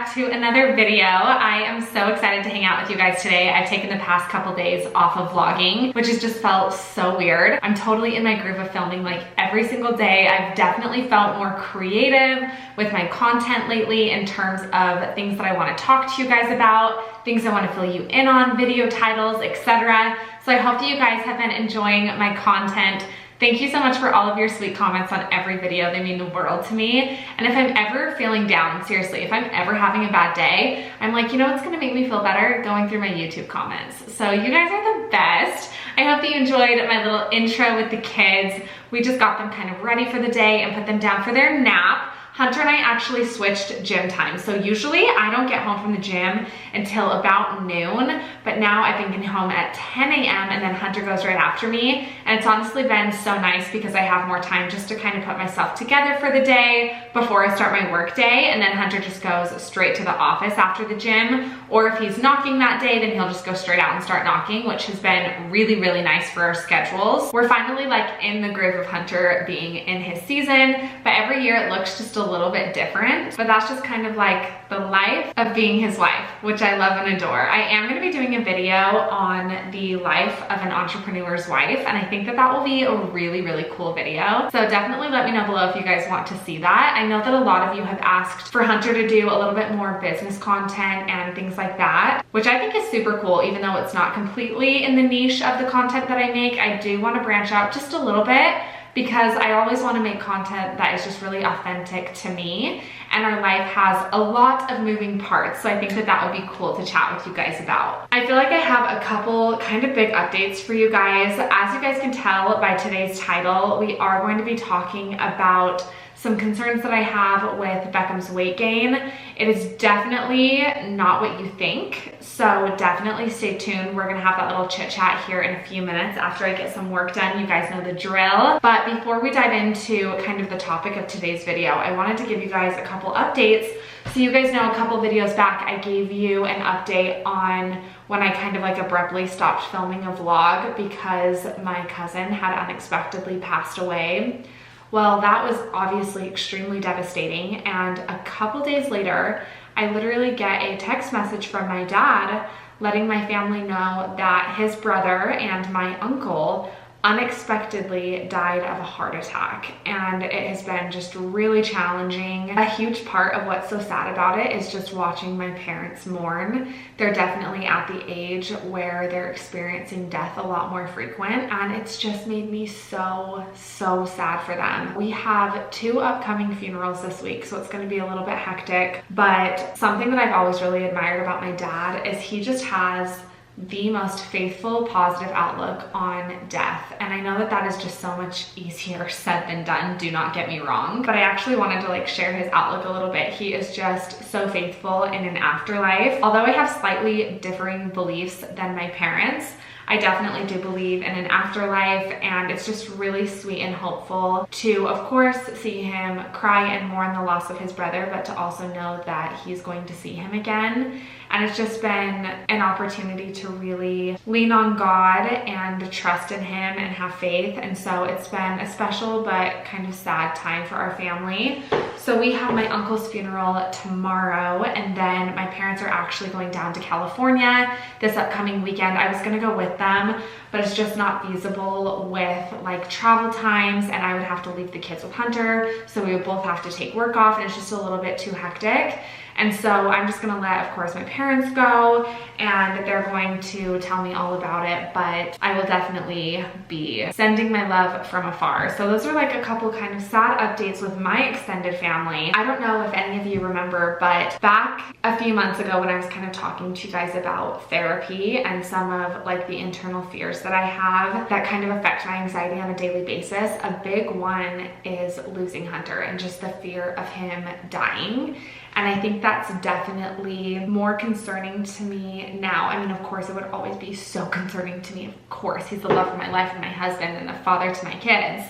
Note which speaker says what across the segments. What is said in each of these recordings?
Speaker 1: back to another video. I am so excited to hang out with you guys today. I've taken the past couple days off of vlogging, which has just felt so weird. I'm totally in my groove of filming like every single day. I've definitely felt more creative with my content lately in terms of things that I want to talk to you guys about, things I want to fill you in on, video titles, etc. So I hope that you guys have been enjoying my content. Thank you so much for all of your sweet comments on every video. They mean the world to me. And if I'm ever feeling down, seriously, if I'm ever having a bad day, I'm like, you know what's gonna make me feel better? Going through my YouTube comments. So you guys are the best. I hope that you enjoyed my little intro with the kids. We just got them kind of ready for the day and put them down for their nap. Hunter and I actually switched gym time. So usually I don't get home from the gym until about noon, but now I've been getting home at 10 a.m. and then Hunter goes right after me. And it's honestly been so nice because I have more time just to kind of put myself together for the day before I start my work day. And then Hunter just goes straight to the office after the gym. Or if he's knocking that day, then he'll just go straight out and start knocking, which has been really, really nice for our schedules. We're finally like in the groove of Hunter being in his season, but every year it looks just a little bit different. But that's just kind of like the life of being his wife, which I love and adore. I am gonna be doing a video on the life of an entrepreneur's wife, and I think that that will be a really, really cool video. So definitely let me know below if you guys want to see that. I know that a lot of you have asked for Hunter to do a little bit more business content and things like that, which I think is super cool. Even though it's not completely in the niche of the content that I make, I do want to branch out just a little bit because I always want to make content that is just really authentic to me, and our life has a lot of moving parts, so I think that that would be cool to chat with you guys about. I feel like I have a couple kind of big updates for you guys. As you guys can tell by today's title, we are going to be talking about some concerns that I have with Beckham's weight gain. It is definitely not what you think, so definitely stay tuned. We're gonna have that little chit chat here in a few minutes after I get some work done. You guys know the drill. But before we dive into kind of the topic of today's video, I wanted to give you guys a couple updates. So you guys know a couple videos back, I gave you an update on when I kind of like abruptly stopped filming a vlog because my cousin had unexpectedly passed away. Well, that was obviously extremely devastating, and a couple days later, I literally get a text message from my dad letting my family know that his brother and my uncle unexpectedly died of a heart attack, and it has been just really challenging. A huge part of what's so sad about it is just watching my parents mourn. They're definitely at the age where they're experiencing death a lot more frequent, and it's just made me so sad for them. We have 2 upcoming funerals this week, so it's going to be a little bit hectic, but something that I've always really admired about my dad is he just has the most faithful, positive outlook on death. And I know that that is just so much easier said than done, do not get me wrong, but I actually wanted to like share his outlook a little bit. He is just so faithful in an afterlife. Although I have slightly differing beliefs than my parents, I definitely do believe in an afterlife, and it's just really sweet and hopeful to, of course, see him cry and mourn the loss of his brother, but to also know that he's going to see him again. And it's just been an opportunity to really lean on God and trust in him and have faith. And so it's been a special but kind of sad time for our family. So we have my uncle's funeral tomorrow, and then my parents are actually going down to California this upcoming weekend. I was gonna go with them, but it's just not feasible with like travel times, and I would have to leave the kids with Hunter, so we would both have to take work off, and it's just a little bit too hectic. And so I'm just gonna let, of course, my parents go, and they're going to tell me all about it, but I will definitely be sending my love from afar. So those are like a couple kind of sad updates with my extended family. I don't know if any of you remember, but back a few months ago when I was kind of talking to you guys about therapy and some of like the internal fears that I have that kind of affect my anxiety on a daily basis, a big one is losing Hunter and just the fear of him dying. And I think that's definitely more concerning to me now. I mean, of course, it would always be so concerning to me. Of course, he's the love of my life and my husband and the father to my kids.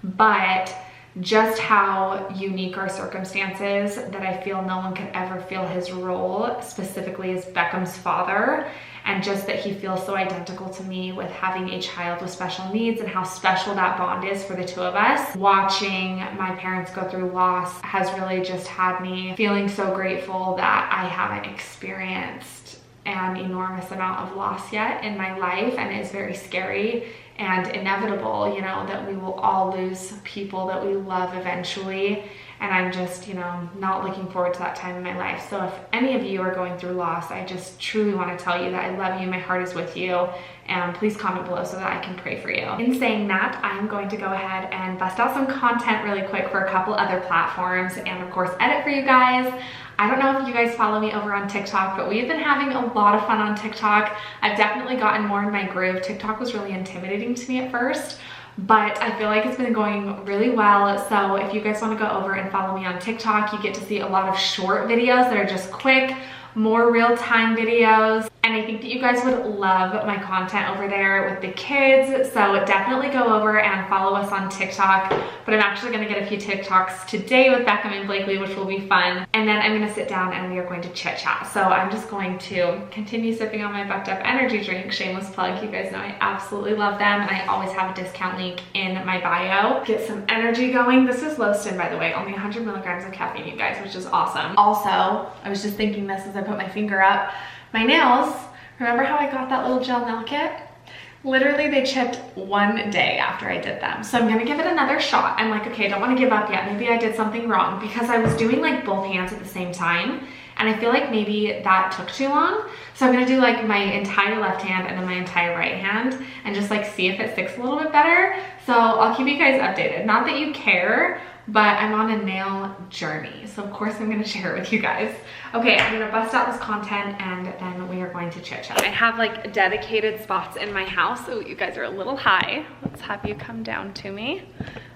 Speaker 1: But just how unique our circumstances, that I feel no one could ever feel his role specifically as Beckham's father, and just that he feels so identical to me with having a child with special needs, and how special that bond is for the two of us. Watching my parents go through loss has really just had me feeling so grateful that I haven't experienced an enormous amount of loss yet in my life, and it's very scary and inevitable, you know, that we will all lose people that we love eventually. And I'm just, you know, not looking forward to that time in my life. So if any of you are going through loss, I just truly want to tell you that I love you, my heart is with you, and please comment below so that I can pray for you. In saying that, I'm going to go ahead and bust out some content really quick for a couple other platforms, and of course edit for you guys. I don't know if you guys follow me over on TikTok, but we've been having a lot of fun on TikTok. I've definitely gotten more in my groove. TikTok was really intimidating to me at first, but I feel like it's been going really well. So if you guys want to go over and follow me on TikTok, you get to see a lot of short videos that are just quick, more real-time videos. And I think that you guys would love my content over there with the kids. So definitely go over and follow us on TikTok. But I'm actually gonna get a few TikToks today with Beckham and Blakely, which will be fun. And then I'm gonna sit down and we are going to chit chat. So I'm just going to continue sipping on my Bucked Up energy drink. Shameless plug, you guys know I absolutely love them. And I always have a discount link in my bio. Get some energy going. This is low stim, by the way, only 100 milligrams of caffeine, you guys, which is awesome. Also, I was just thinking this as I put my finger up. My nails, remember how I got that little gel nail kit? Literally, they chipped one day after I did them. So I'm gonna give it another shot. I'm like, okay, I don't wanna give up yet. Maybe I did something wrong, because I was doing like both hands at the same time. And I feel like maybe that took too long. So I'm gonna do like my entire left hand and then my entire right hand, and just like see if it sticks a little bit better. So I'll keep you guys updated. Not that you care, but I'm on a nail journey. So of course I'm gonna share it with you guys. Okay, I'm gonna bust out this content and then we are going to chit chat. I have like dedicated spots in my house. Oh, you guys are a little high. Let's have you come down to me.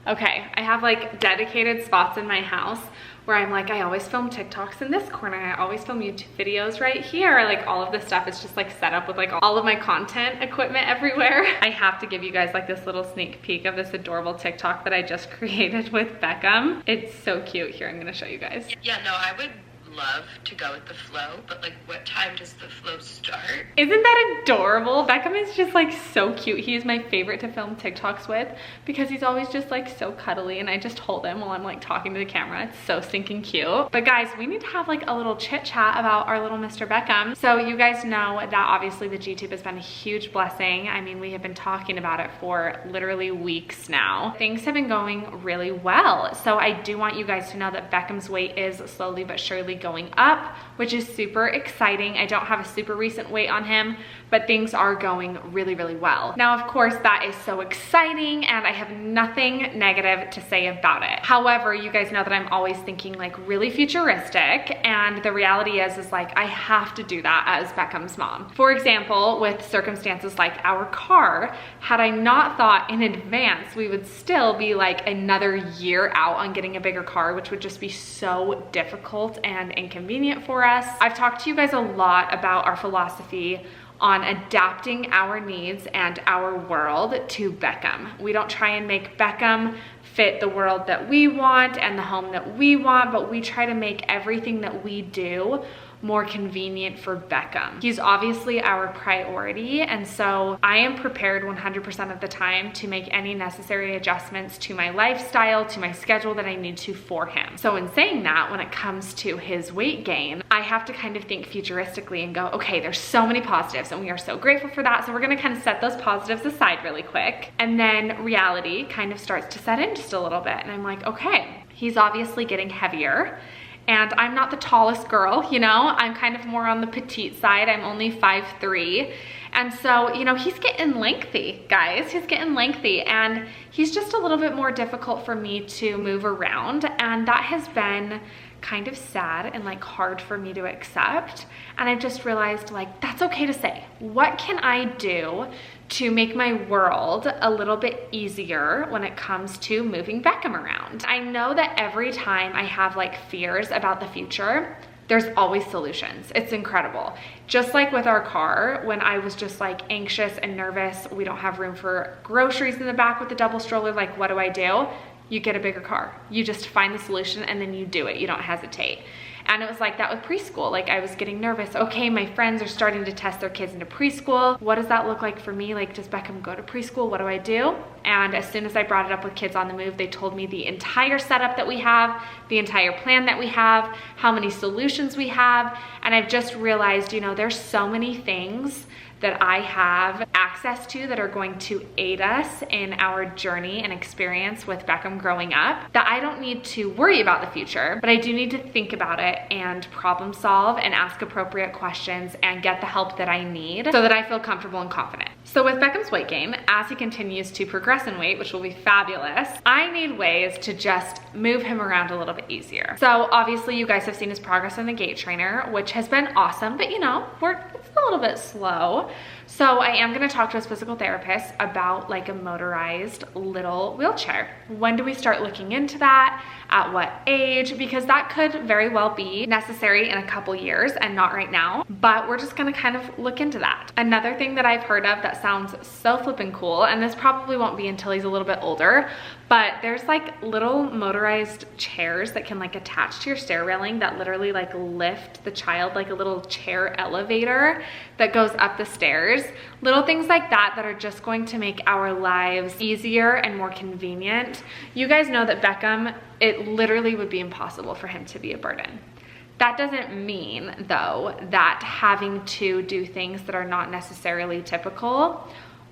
Speaker 1: Okay, I have like dedicated spots in my house where I'm like, I always film TikToks in this corner. I always film YouTube videos right here. Like all of this stuff is just like set up with like all of my content equipment everywhere. I have to give you guys like this little sneak peek of this adorable TikTok that I just created with Beckham. It's so cute. Here, I'm gonna show you guys.
Speaker 2: Yeah, no, I would love to go with the flow, but like what time does the flow start?
Speaker 1: Isn't that adorable? Beckham is just like so cute. He is my favorite to film TikToks with because he's always just like so cuddly, and I just hold him while I'm like talking to the camera. It's so stinking cute. But guys, we need to have like a little chit chat about our little Mr. Beckham. So you guys know that obviously the G-tube has been a huge blessing. I mean, we have been talking about it for literally weeks now. Things have been going really well. So I do want you guys to know that Beckham's weight is slowly but surely going up, which is super exciting. I don't have a super recent weight on him, but things are going really, really well. Now, of course, that is so exciting and I have nothing negative to say about it. However, you guys know that I'm always thinking like really futuristic, and the reality is like I have to do that as Beckham's mom. For example, with circumstances like our car, had I not thought in advance, we would still be like another year out on getting a bigger car, which would just be so difficult and inconvenient for us. I've talked to you guys a lot about our philosophy on adapting our needs and our world to Beckham. We don't try and make Beckham fit the world that we want and the home that we want, but we try to make everything that we do more convenient for Beckham. He's obviously our priority, and so I am prepared 100% of the time to make any necessary adjustments to my lifestyle, to my schedule that I need to for him. So in saying that, when it comes to his weight gain, I have to kind of think futuristically and go, okay, there's so many positives and we are so grateful for that. So we're gonna kind of set those positives aside really quick. And then reality kind of starts to set in just a little bit. And I'm like, okay, he's obviously getting heavier. And I'm not the tallest girl, you know, I'm kind of more on the petite side. I'm only 5'3". And so, you know, he's getting lengthy, guys. He's getting lengthy, and he's just a little bit more difficult for me to move around. And that has been kind of sad and like hard for me to accept. And I've just realized like, that's okay to say. What can I do to make my world a little bit easier when it comes to moving Beckham around? I know that every time I have like fears about the future, there's always solutions. It's incredible. Just like with our car, when I was just like anxious and nervous, we don't have room for groceries in the back with the double stroller, like what do I do? you get a bigger car. You just find the solution and then you do it. You don't hesitate. And it was like that with preschool. Like I was getting nervous. Okay, my friends are starting to test their kids into preschool. What does that look like for me? Like, does Beckham go to preschool? What do I do? And as soon as I brought it up with Kids on the Move, they told me the entire setup that we have, the entire plan that we have, how many solutions we have. And I've just realized, you know, there's so many things that I have access to that are going to aid us in our journey and experience with Beckham growing up, that I don't need to worry about the future, but I do need to think about it and problem solve and ask appropriate questions and get the help that I need so that I feel comfortable and confident. So with Beckham's weight gain, as he continues to progress in weight, which will be fabulous, I need ways to just move him around a little bit easier. So obviously you guys have seen his progress in the gait trainer, which has been awesome, but you know, it's a little bit slow. So I am gonna talk to his physical therapist about like a motorized little wheelchair. When do we start looking into that? At what age? Because that could very well be necessary in a couple years and not right now, but we're just gonna kind of look into that. Another thing that I've heard of that sounds so flippin' cool, and this probably won't be until he's a little bit older, but there's like little motorized chairs that can like attach to your stair railing that literally like lift the child, like a little chair elevator that goes up the stairs. Little things like that are just going to make our lives easier and more convenient. You guys know that Beckham, it literally would be impossible for him to be a burden. That doesn't mean though that having to do things that are not necessarily typical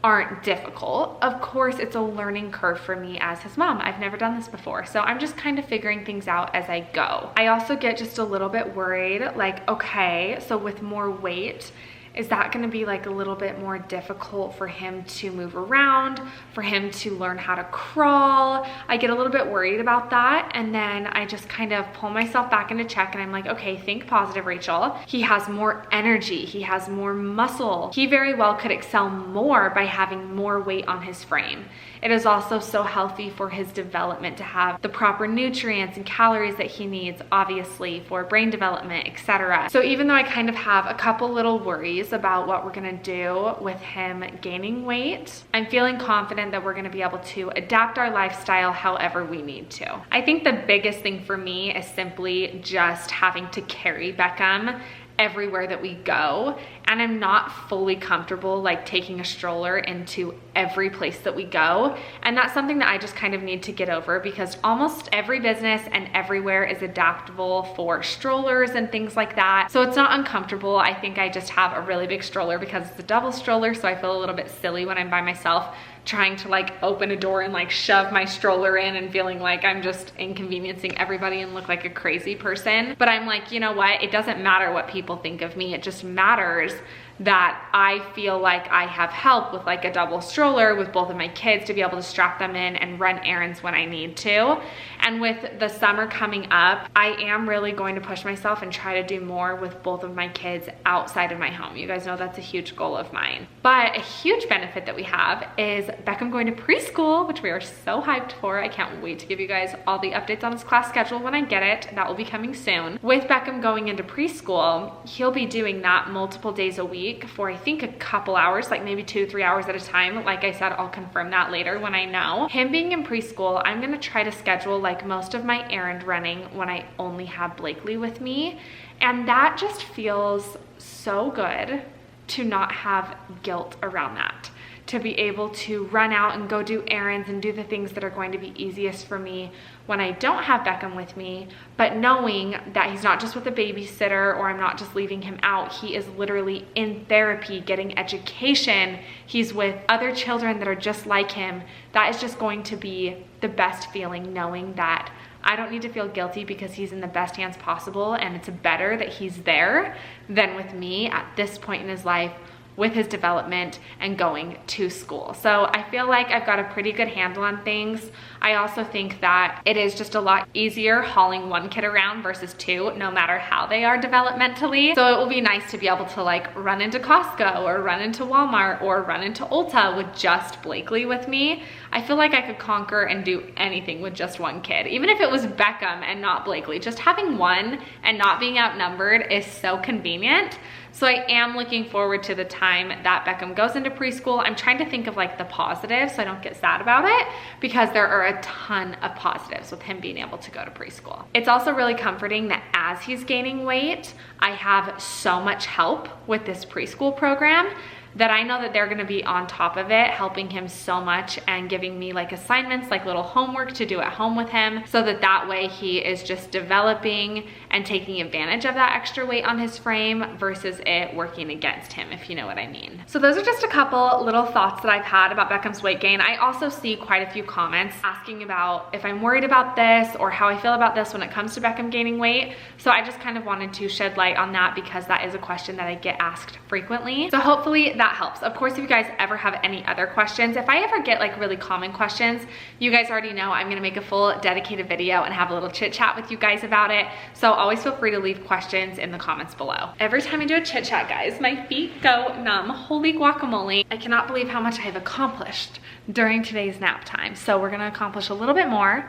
Speaker 1: aren't difficult. Of course, it's a learning curve for me as his mom. I've never done this before, so I'm just kind of figuring things out as I go. I also get just a little bit worried, like, okay, so with more weight, is that gonna be like a little bit more difficult for him to move around, for him to learn how to crawl? I get a little bit worried about that, and then I just kind of pull myself back into check and I'm like, okay, think positive, Rachel. He has more energy, he has more muscle. He very well could excel more by having more weight on his frame. It is also so healthy for his development to have the proper nutrients and calories that he needs, obviously, for brain development, etc. So even though I kind of have a couple little worries about what we're gonna do with him gaining weight, I'm feeling confident that we're gonna be able to adapt our lifestyle however we need to. I think the biggest thing for me is simply just having to carry Beckham everywhere that we go, and I'm not fully comfortable like taking a stroller into every place that we go, and that's something that I just kind of need to get over, because almost every business and everywhere is adaptable for strollers and things like that, so it's not uncomfortable. I think I just have a really big stroller because it's a double stroller, so I feel a little bit silly when I'm by myself trying to like open a door and like shove my stroller in and feeling like I'm just inconveniencing everybody and look like a crazy person. But I'm like, you know what? It doesn't matter what people think of me. It just matters that I feel like I have help with like a double stroller with both of my kids to be able to strap them in and run errands when I need to. And with the summer coming up, I am really going to push myself and try to do more with both of my kids outside of my home. You guys know that's a huge goal of mine. But a huge benefit that we have is Beckham going to preschool, which we are so hyped for. I can't wait to give you guys all the updates on his class schedule when I get it. That will be coming soon. With Beckham going into preschool, he'll be doing that multiple days a week for I think a couple hours, like maybe 2 to 3 hours at a time. Like I said, I'll confirm that later when I know. Him being in preschool, I'm gonna try to schedule like most of my errand running when I only have Blakely with me. And that just feels so good to not have guilt around that. To be able to run out and go do errands and do the things that are going to be easiest for me when I don't have Beckham with me, but knowing that he's not just with a babysitter or I'm not just leaving him out, he is literally in therapy, getting education, he's with other children that are just like him. That is just going to be the best feeling, knowing that I don't need to feel guilty because he's in the best hands possible, and it's better that he's there than with me at this point in his life with his development and going to school. So I feel like I've got a pretty good handle on things. I also think that it is just a lot easier hauling one kid around versus two, no matter how they are developmentally. So it will be nice to be able to like run into Costco or run into Walmart or run into Ulta with just Blakely with me. I feel like I could conquer and do anything with just one kid. Even if it was Beckham and not Blakely, just having one and not being outnumbered is so convenient. So I am looking forward to the time that Beckham goes into preschool. I'm trying to think of like the positives so I don't get sad about it, because there are a ton of positives with him being able to go to preschool. It's also really comforting that as he's gaining weight, I have so much help with this preschool program that I know that they're gonna be on top of it, helping him so much and giving me like assignments, like little homework to do at home with him, so that way he is just developing and taking advantage of that extra weight on his frame versus it working against him, if you know what I mean. So those are just a couple little thoughts that I've had about Beckham's weight gain. I also see quite a few comments asking about if I'm worried about this or how I feel about this when it comes to Beckham gaining weight. So I just kind of wanted to shed light on that because that is a question that I get asked frequently. So hopefully that helps. Of course, if you guys ever have any other questions, if I ever get like really common questions, you guys already know I'm gonna make a full dedicated video and have a little chit chat with you guys about it. So always feel free to leave questions in the comments below. Every time I do a chit chat, guys, my feet go numb. Holy guacamole. I cannot believe how much I have accomplished during today's nap time. So we're gonna accomplish a little bit more.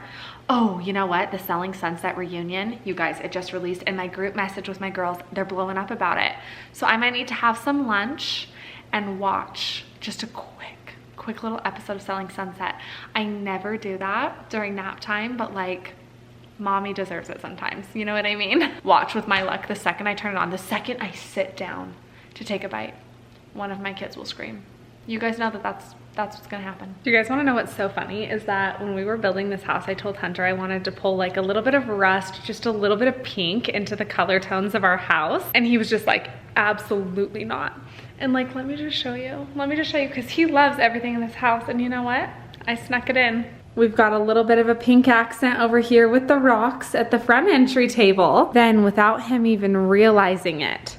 Speaker 1: Oh, you know what? The Selling Sunset reunion, you guys, it just released in my group message with my girls. They're blowing up about it. So I might need to have some lunch and watch just a quick little episode of Selling Sunset. I never do that during nap time, but like, mommy deserves it sometimes. You know what I mean? Watch with my luck. The second I turn it on, the second I sit down to take a bite, one of my kids will scream. You guys know that that's what's gonna happen. Do you guys wanna know what's so funny is that when we were building this house, I told Hunter I wanted to pull like a little bit of rust, just a little bit of pink into the color tones of our house. And he was just like, absolutely not. And like, let me just show you because he loves everything in this house. And you know what? I snuck it in. We've got a little bit of a pink accent over here with the rocks at the front entry table. Then without him even realizing it,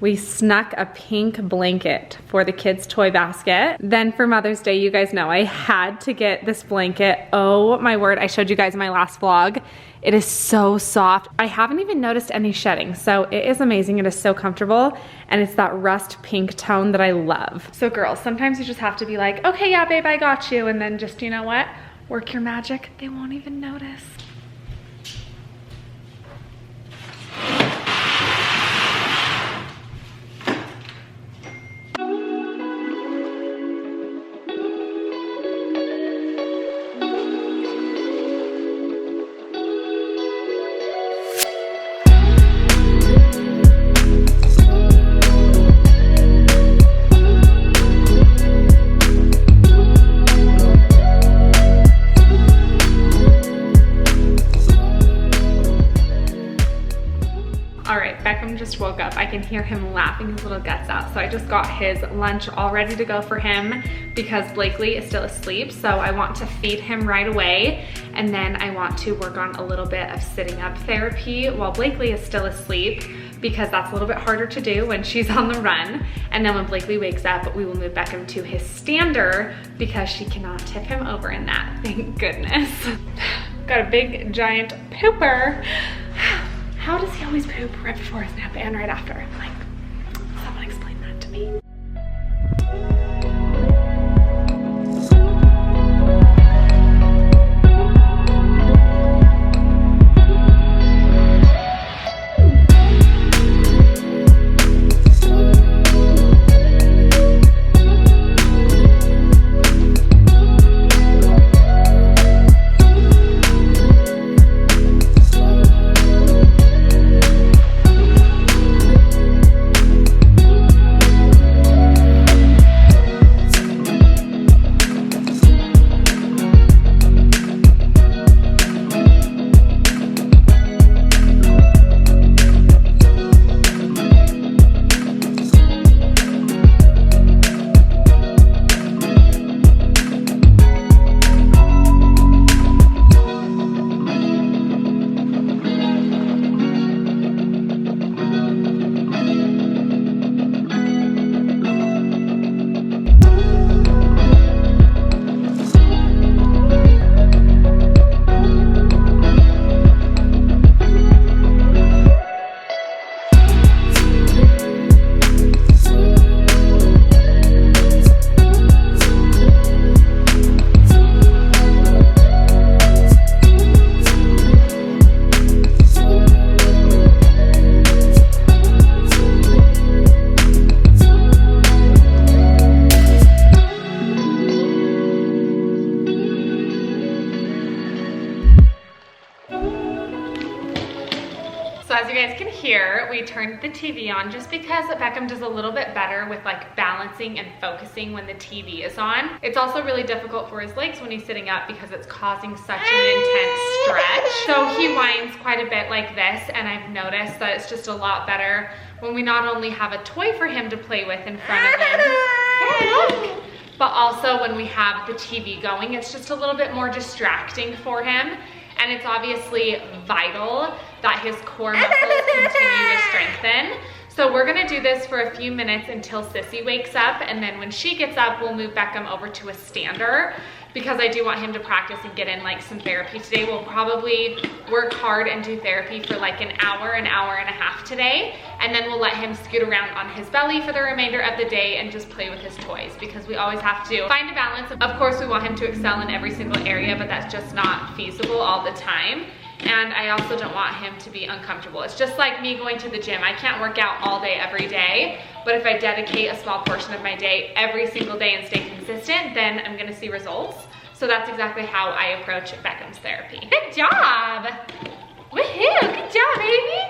Speaker 1: we snuck a pink blanket for the kids' toy basket. Then for Mother's Day, you guys know I had to get this blanket. Oh my word, I showed you guys in my last vlog. It is so soft. I haven't even noticed any shedding, so it is amazing. It is so comfortable, and it's that rust pink tone that I love. So girls, sometimes you just have to be like, okay, yeah, babe, I got you, and then just, you know what? Work your magic. They won't even notice. Woke up. I can hear him laughing his little guts out. So I just got his lunch all ready to go for him because Blakely is still asleep. So I want to feed him right away. And then I want to work on a little bit of sitting up therapy while Blakely is still asleep, because that's a little bit harder to do when she's on the run. And then when Blakely wakes up, we will move Beckham to his stander because she cannot tip him over in that. Thank goodness. Got a big giant pooper. How does he always poop right before his nap and right after? Like, someone explain that to me. guys can hear, we turned the TV on just because Beckham does a little bit better with like balancing and focusing when the TV is on. It's also really difficult for his legs when he's sitting up because it's causing such an intense stretch. So he whines quite a bit like this, and I've noticed that it's just a lot better when we not only have a toy for him to play with in front of him, hey, look, but also when we have the TV going, it's just a little bit more distracting for him. And it's obviously vital that his core muscles continue to strengthen. So we're gonna do this for a few minutes until Sissy wakes up, and then when she gets up, we'll move Beckham over to a stander because I do want him to practice and get in like some therapy today. We'll probably work hard and do therapy for like an hour and a half today, and then we'll let him scoot around on his belly for the remainder of the day and just play with his toys, because we always have to find a balance. Of course, we want him to excel in every single area, but that's just not feasible all the time. And I also don't want him to be uncomfortable. It's just like me going to the gym. I can't work out all day, every day, but if I dedicate a small portion of my day every single day and stay consistent, then I'm gonna see results. So that's exactly how I approach Beckham's therapy. Good job! Woohoo! Good job, baby!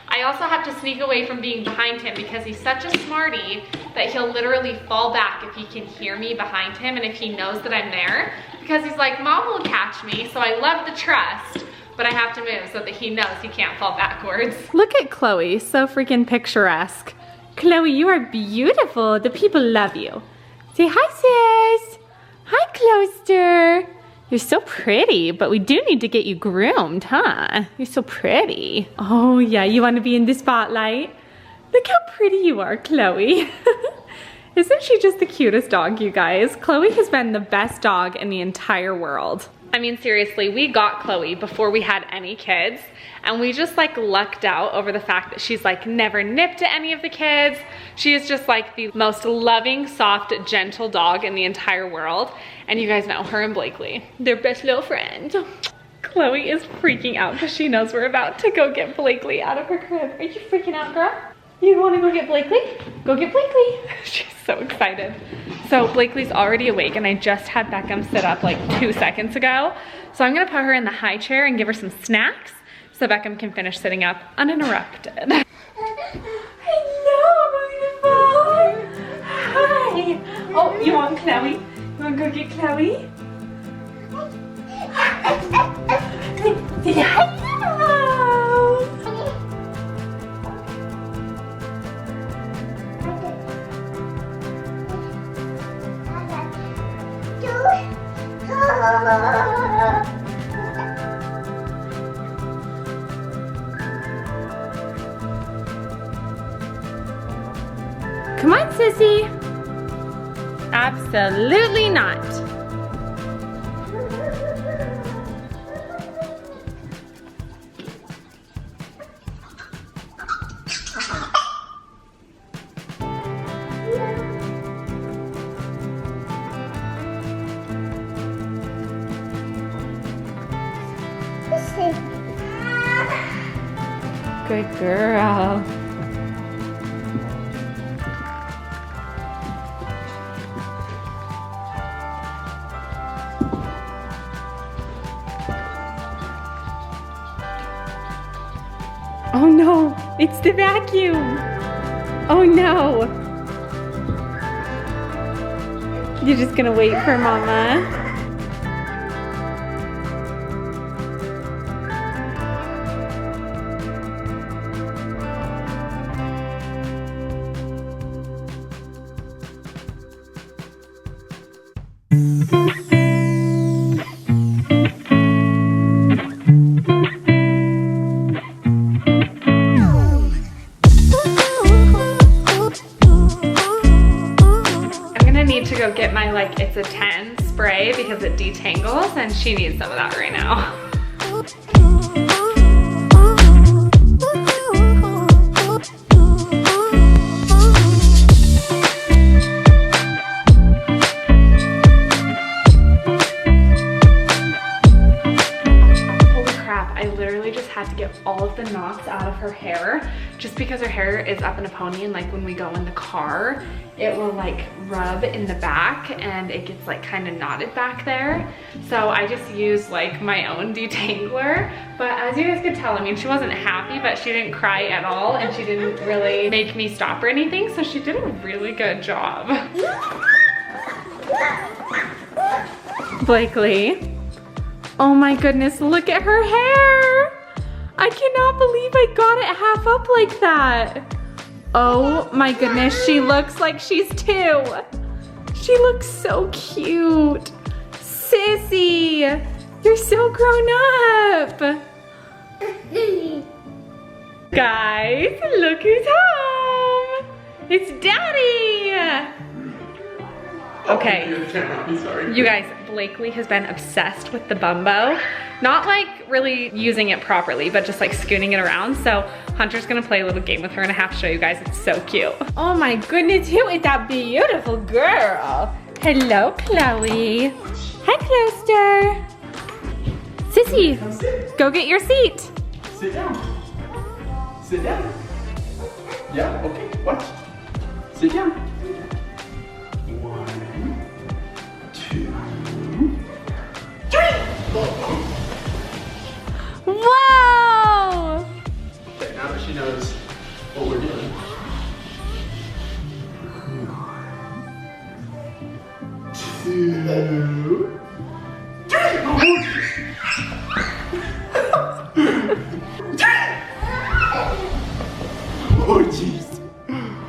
Speaker 1: I also have to sneak away from being behind him because he's such a smarty that he'll literally fall back if he can hear me behind him and if he knows that I'm there, because he's like, Mom will catch me, so I love the trust, but I have to move so that he knows he can't fall backwards. Look at Chloe, so freaking picturesque. Chloe, you are beautiful. The people love you. Say hi, sis. Hi, Closter. You're so pretty, but we do need to get you groomed, huh? You're so pretty. Oh yeah, you want to be in the spotlight? Look how pretty you are, Chloe. Isn't she just the cutest dog, you guys? Chloe has been the best dog in the entire world. I mean, seriously, we got Chloe before we had any kids, and we just like lucked out over the fact that she's like never nipped at any of the kids. She is just like the most loving, soft, gentle dog in the entire world. And you guys know her and Blakely, they're best little friends. Chloe is freaking out because she knows we're about to go get Blakely out of her crib. Are you freaking out, girl? You want to go get Blakely? Go get Blakely. She's so excited. So Blakely's already awake, and I just had Beckham sit up like 2 seconds ago. So I'm gonna put her in the high chair and give her some snacks so Beckham can finish sitting up uninterrupted. Hello, beautiful. Hi. Oh, you want Chloe? You wanna go get Chloe? Say hello. Come on, sissy. Absolutely not. Good girl. Oh no, it's the vacuum. Oh no. You're just gonna wait for Mama. Get my like it's a 10 spray because it detangles, and she needs some of that right now. Holy crap, I literally just had to get all of the knots out of her hair just because her hair is up in a pony, and like when we go in the car, it will like rub in the back and it gets like kind of knotted back there. So I just used like my own detangler. But as you guys could tell, I mean, she wasn't happy, but she didn't cry at all, and she didn't really make me stop or anything. So she did a really good job. Blakely. Oh my goodness, look at her hair. I cannot believe I got it half up like that. Oh my goodness, she looks like she's 2. She looks so cute. Sissy, you're so grown up. Guys, look who's home. It's Daddy. Okay, you guys, Blakely has been obsessed with the Bumbo. Not like really using it properly, but just like scooting it around. So Hunter's gonna play a little game with her and I have to show you guys, it's so cute. Oh my goodness, who is that beautiful girl? Hello, Chloe. Hi, Closter. Sissy, go get your seat.
Speaker 3: Sit down. Sit down. Yeah, okay, watch. Sit down. 1, 2, 3.
Speaker 1: Whoa!
Speaker 3: Okay, now that she knows what we're doing. 1, 2, 3. Oh jeez.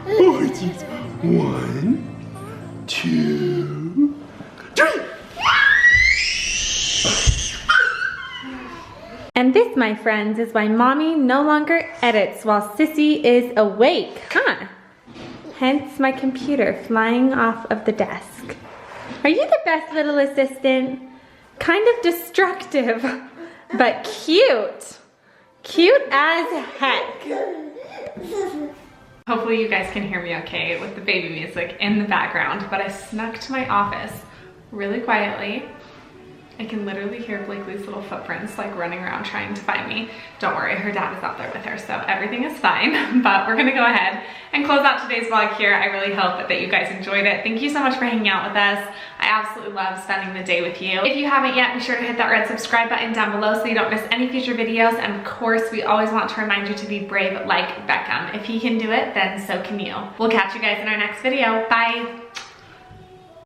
Speaker 3: Oh jeez. 1, 2, 3.
Speaker 1: And this, my friends, is why Mommy no longer edits while Sissy is awake. Huh? Hence my computer flying off of the desk. Are you the best little assistant? Kind of destructive, but cute. Cute as heck. Hopefully you guys can hear me okay with the baby music in the background, but I snuck to my office really quietly. I can literally hear Blakely's little footprints like running around trying to find me. Don't worry, her dad is out there with her, so everything is fine. But we're gonna go ahead and close out today's vlog here. I really hope that you guys enjoyed it. Thank you so much for hanging out with us. I absolutely love spending the day with you. If you haven't yet, be sure to hit that red subscribe button down below so you don't miss any future videos. And of course, we always want to remind you to be brave like Beckham. If he can do it, then so can you. We'll catch you guys in our next video. Bye.